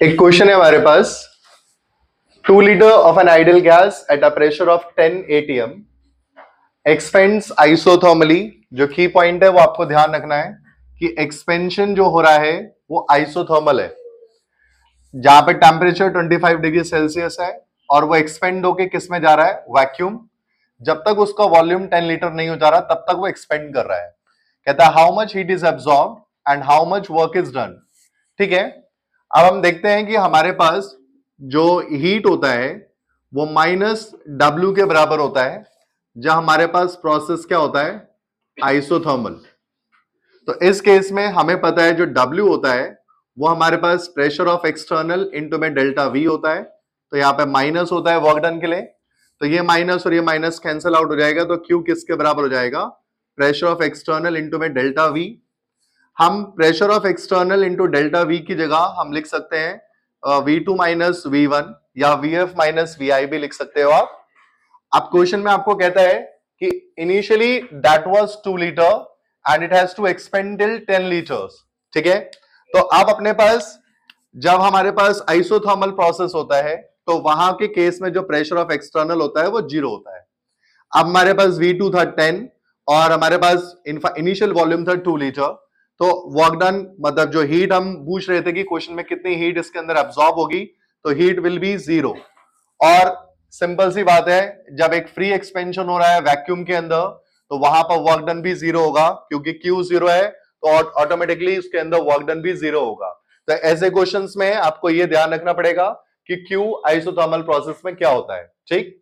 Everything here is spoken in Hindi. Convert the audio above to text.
एक क्वेश्चन है हमारे पास। 2 litre of an ideal gas at a pressure of 10 atm expends isothermally. जो की पॉइंट है वो आपको ध्यान रखना है कि एक्सपेंशन जो हो रहा है वो आइसोथर्मल है, जहां पे टेम्परेचर 25 डिग्री सेल्सियस है और वो एक्सपेंड होके किस में जा रहा है, वैक्यूम। जब तक उसका वॉल्यूम 10 लीटर नहीं हो जा रहा तब तक वो एक्सपेंड कर रहा है। कहता है how much heat is absorb and how much work is done. ठीक है, अब हम देखते हैं कि हमारे पास जो हीट होता है वो -W के बराबर होता है, जहां हमारे पास प्रोसेस क्या होता है, आइसोथर्मल। तो इस केस में हमें पता है जो W होता है वो हमारे पास प्रेशर ऑफ एक्सटर्नल इनटू में डेल्टा V होता है। तो यहां पे माइनस होता है वर्क डन के लिए, तो ये माइनस और ये माइनस कैंसिल आउट हो जाएगा, तो Q किसके बराबर हो जाएगा, प्रेशर ऑफ एक्सटर्नल इनटू में डेल्टा V। हम pressure of external into delta V की जगह हम लिख सकते हैं V2 माइनस V1 या VF माइनस VI भी लिख सकते हो आप। अब क्वेश्चन में आपको कहता है कि initially that was 2 litre and it has to expand till 10 litres. ठीक है, तो अब अपने पास जब हमारे पास आइसोथर्मल प्रोसेस होता है तो वहां के केस में जो प्रेशर ऑफ एक्सटर्नल होता है वो 0 होता है। अब हमारे पास V2 था 10 और हमारे पास इनिशियल वॉल्यूम था 2 लीटर, तो वर्क डन मतलब जो हीट हम पूछ रहे थे कि क्वेश्चन में कितनी हीट इसके अंदर एब्सॉर्ब होगी, तो हीट विल बी 0। और सिंपल सी बात है, जब एक फ्री एक्सपेंशन हो रहा है वैक्यूम के अंदर तो वहां पर वर्क डन भी 0 होगा, क्योंकि Q 0 है तो ऑटोमेटिकली उसके अंदर वर्क डन भी 0 होगा। तो ऐसे क्वेश्चंस में आपको यह ध्यान रखना पड़ेगा कि Q आइसोथर्मल प्रोसेस में क्या होता है। ठीक।